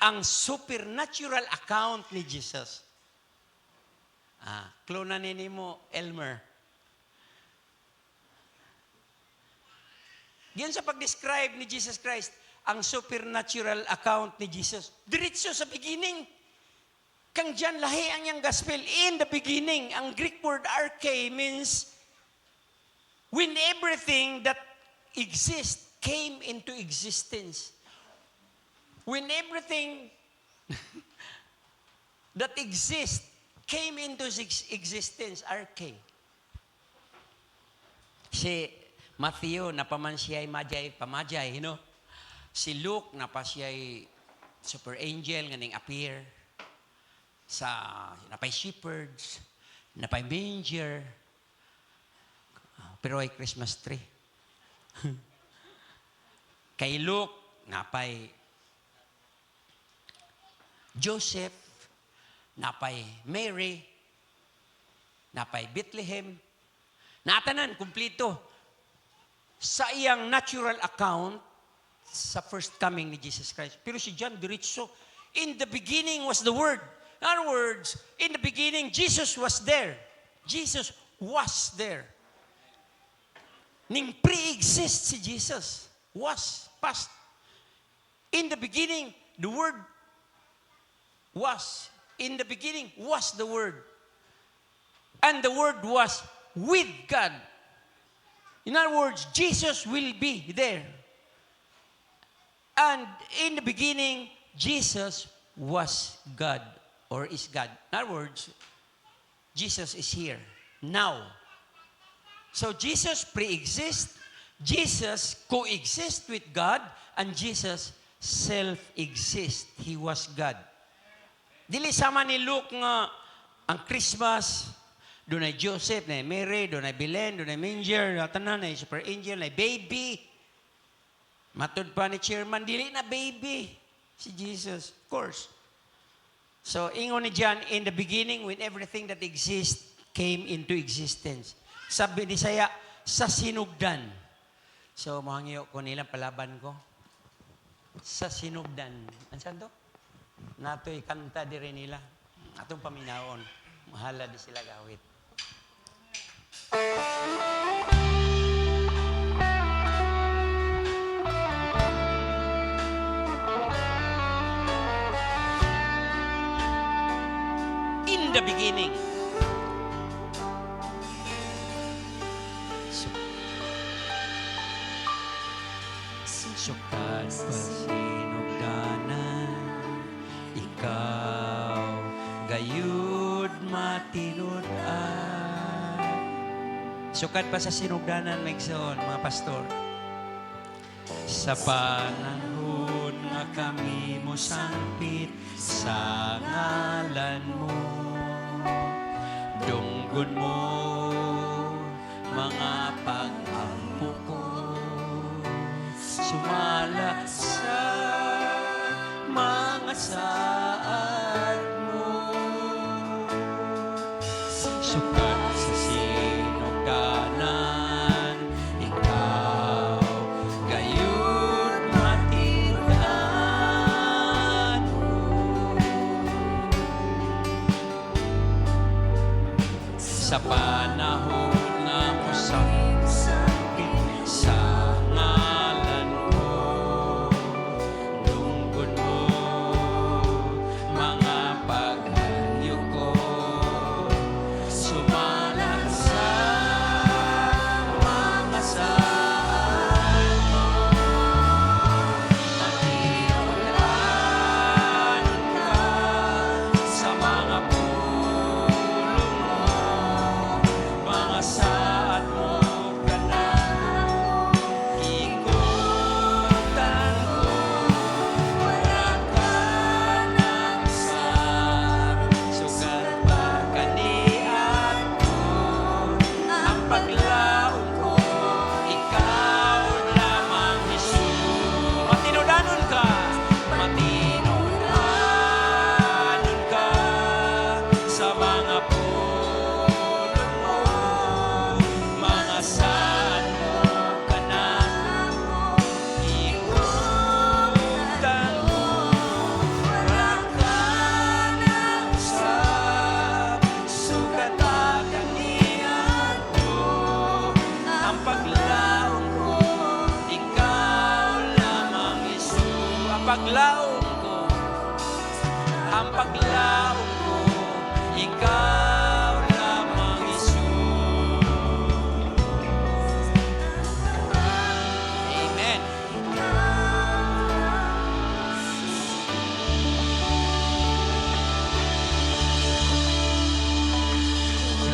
ang supernatural account ni Jesus. Klonan ni mo, Elmer. Yan sa pag-describe ni Jesus Christ, ang supernatural account ni Jesus. Diretso sa beginning. Kang dyan lahi ang yung gospel. In the beginning, ang Greek word arche means when everything that exists came into existence. When everything that exists came into existence, arche. Si Matthew, napaman siya'y pamajay, Si Luke, napa siya'y super angel, nganing appear. Napay shepherds, napay manger, pero ay Christmas tree. Kay Luke, napay Joseph, napay Mary, napay Bethlehem, natanan, kumplito. Sa iyang natural account, sa first coming ni Jesus Christ. Pero si John diretso, in the beginning was the Word. In other words, in the beginning, Jesus was there. Jesus was there. Ning pre-exist si Jesus. Was, past. In the beginning, the Word was. In the beginning was the Word. And the Word was with God. In other words, Jesus will be there. And in the beginning, Jesus was God or is God. In other words, Jesus is here, now. So Jesus pre-exists, Jesus coexists with God, and Jesus self-exists. He was God. Dili sama ni Luke nga ang Christmas, doon ay Joseph, doon ay Mary, doon ay Belen, doon ay manger, tanan ay super angel, ay baby. Matod pa ni chairman, dili na baby si Jesus, of course. So, ingon ni John, in the beginning, when everything that exists came into existence. Sabi ni Saya, sa sinugdan. So, mahangyo ko nilang palaban ko. Sa sinugdan. Ansan to? Nato'y kanta di rin nila. Atong paminaon. Mahala di sila gawit. In the beginning. Sukat pa sinugdanan, ikaw gayud matinud-an. Sukat pa sa sinugdanan, Megson, mga pastor. Sa panahon nga kami mo sangpit sa ngalan mo, dunggon mo mga pag-ampo ko, sumala sa mga saad mo. Sukat sa sinugdanan, ikaw gayon matiran. Sa panahon nga mo sangpit sa ngalan mo,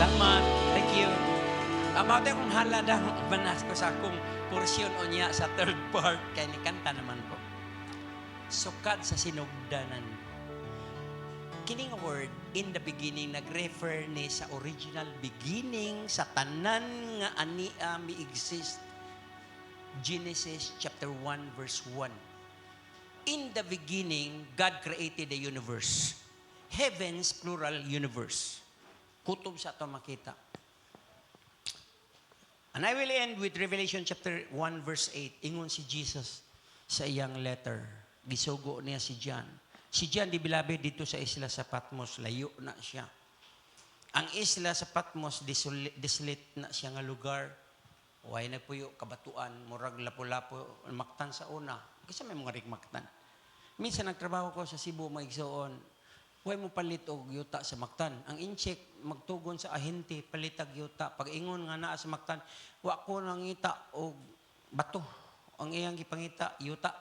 Salamat. Thank you. Amaw tayo kung halada banas ko sa akong porsyon o niya sa third part. Kaya ni kanta naman ko. Sukad sa sinugdanan. Kining word, in the beginning, nag-refer ni sa original beginning, sa tanan nga ania mi-exist. Genesis chapter 1 verse 1. In the beginning, God created the universe. Heavens, plural, universe. Kutob sa ito makita. And I will end with Revelation chapter 1 verse 8. Ingon si Jesus sa iyang letter. Gisugo niya si John. Si John, di bilabi dito sa isla sa Patmos, layo na siya. Ang isla sa Patmos, desolate na siya nga lugar. Huwag nagpuyo, kabatuan, murag lapo-lapo, maktan sa una. Kasi may mga maktan. Minsan nagtrabaho ko sa Cebu, maigsoon. Huwag mo palit og yuta sa maktan. Ang incheck, magtugon sa ahente, palitag yuta. Pag ingon nga naa sa maktan, wa ko nangita og bato. Ang iyang gipangita, yuta.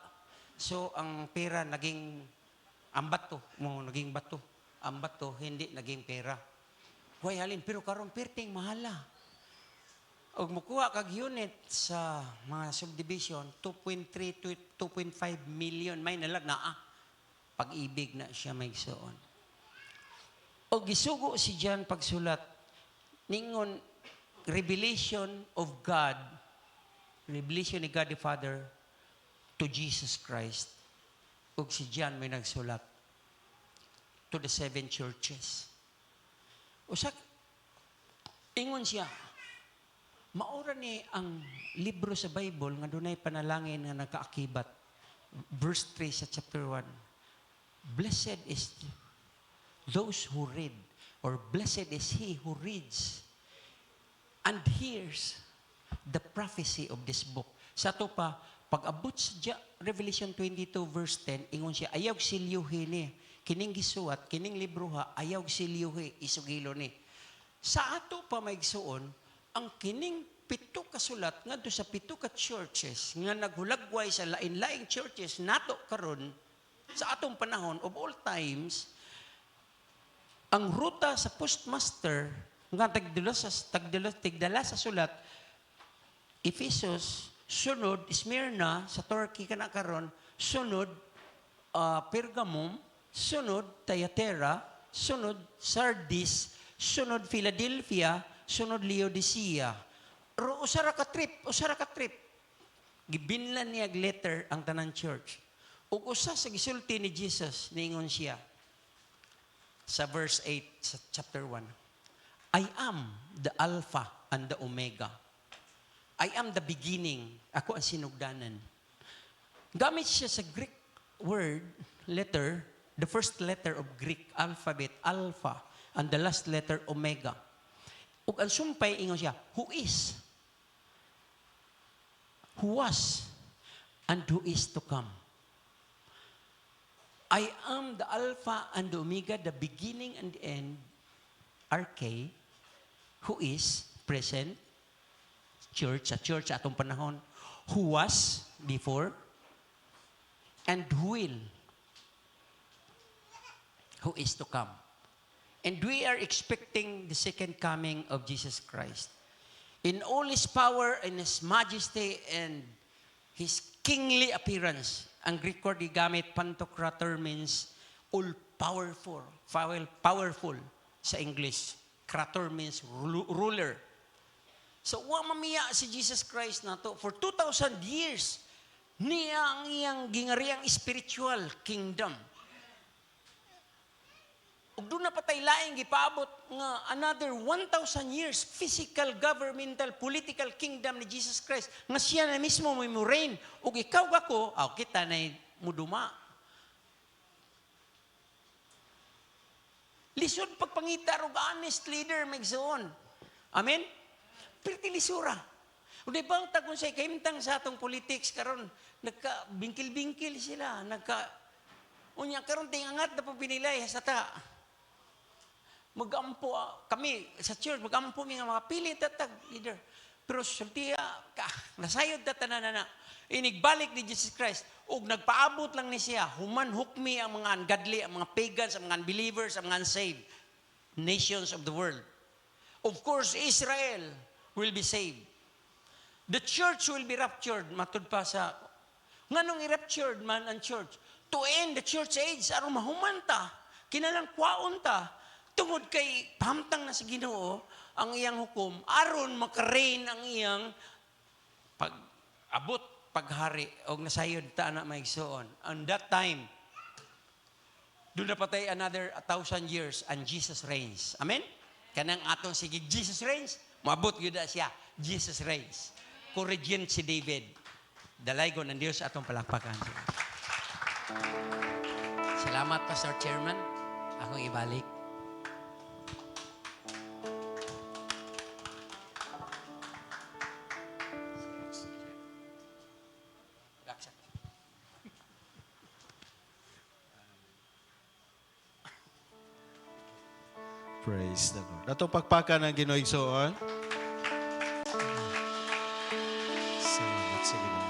So, ang pera naging ang bato mo, naging bato. Ang bato, hindi naging pera. Huwag halin, pero karon perting mahala. Og mukuha kag unit sa mga subdivision, 2.3 to 2.5 million. May nalag na pag-ibig na siya may igsoon. O gisugo si John pagsulat, ningon, revelation of God, revelation ni God the Father to Jesus Christ. O si John may nagsulat to the 7 churches. O sa, ingon siya, maura ni ang libro sa Bible nga dunay panalangin nga nagkaakibat. Verse 3 sa chapter 1. Blessed is those who read, or blessed is he who reads and hears the prophecy of this book. Sa to pa, pag-abot sa Revelation 22 verse 10, ingon siya, ayaw silyuhi ni. Kining gisuwat, kining libro ha, ayaw silyuhi, isugilo ni. Sa ato pa maigsuon, ang kining 7 kasulat ngadto sa 7 ka churches nga naghulagway sa lain-laing churches nato karon sa atong panahon of all times, ang ruta sa postmaster nga tigdala sa sulat, Ephesus, sunod Smyrna sa Turkey kana karon, sunod Pergamum, sunod Thyatira, sunod Sardis, sunod Philadelphia, sunod Laodicea. Usara ka trip. Gibinlan niya letter ang tanan church. Ug usa sa gisulti ni Jesus, niingon siya sa verse 8 sa chapter 1. I am the Alpha and the Omega. I am the beginning. Ako ang sinugdanan. Gamit siya sa Greek word, letter, the first letter of Greek alphabet, Alpha, and the last letter, Omega. Ug ang sumpay, ingon siya, who is, who was, and who is to come. I am the Alpha and the Omega, the beginning and the end, RK, who is present, church, atong panahon, who was before, and who will, who is to come. And we are expecting the second coming of Jesus Christ. In all His power and His majesty and His kingly appearance. Ang Greek word gamit pantocrator means all-powerful. Powerful sa English. Krator means ruler. So, wa mamiya si Jesus Christ na to. For 2,000 years, niya ang iyang gingariang spiritual kingdom. Ug doon na patay laing gipaabot nga another 1,000 years physical, governmental, political kingdom ni Jesus Christ nga siya na mismo may reign. Ug ikaw ako, kita na muduma. Lisod pagpangita og honest leader magsoon. Amen? Perti lisura. Ug di bang tagon say kahimtang sa atong politics karon nagka-bingkil-bingkil sila, unya karon tingangat na po binilay sa ta. Magampo kami sa church, magampo mi nga mga pili tatag leader. Pero sultiya nasayod ta tanan na. Inigbalik ni Jesus Christ ug nagpaabot lang ni siya human hukmi ang mga ungodly, ang mga pagans, ang mga unbelievers, ang mga unsaved nations of the world. Of course, Israel will be saved. The church will be raptured. Matud pa sa... Nganong i-raptured man ang church? To end the church age, aron mahumanta. Kinalang kwaon ta. Tungod kay pahamtang na sa Ginoo ang iyang hukom, aron makareign ang iyang pag-abot, paghari, o nasayod ta na maigsoon. On that time, doon na patay another 1,000 years and Jesus reigns. Amen? Kanang atong sige, Jesus reigns, maabot yun na siya. Jesus reigns. Corregent si David. Dalaygon ng Diyos atong palakpakan. Salamat, Pastor Chairman. Akong ibalik. Praise the Lord. Natong pagpaka ng Ginoo igsoon. Salamat sa Ginoo.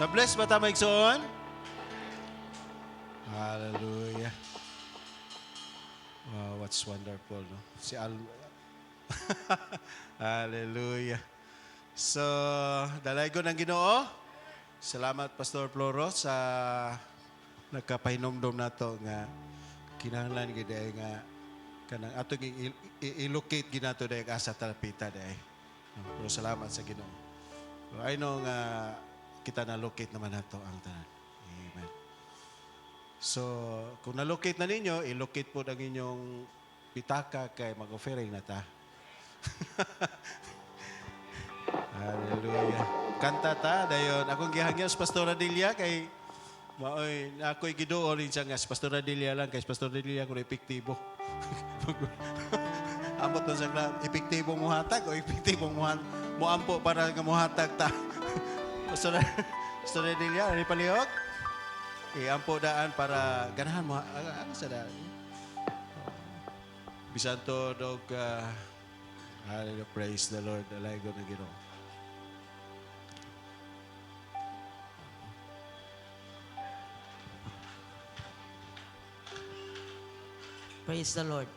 Na-bless ba tama igsoon? Hallelujah. Wow, what's wonderful, no? Si Al... Hallelujah. So, dalaygon ng Ginoo. Salamat, Pastor Floro, sa nagkapahinomdom nato nga kinahanglan gid nga kanang atong i-locate ginato dahil asa talapita dahil. Pero salamat sa Ginoo. So, I know nga kita na-locate naman nato ang tanan. Amen. So, kung na-locate na ninyo, i-locate po ang inyong pitaka kay mag-offering na ta. Hallelujah. Kanta ta, dayon. Akong gihangyo sa Pastor Adelia kay maoy, ako'y giduo rin siya nga si Pastor Adelia lang kay si Pastor Adelia kung epektibo. Ambot na siya na epektibong muhatag o epektibong muampo para nga muhatag ta. Pastor Adelia, ano palihog? Ampo daan para ganahan mo. Ano sa daan? Bisan to, dog, hallelujah, praise the Lord. Alay ko na Ginoo. Praise the Lord.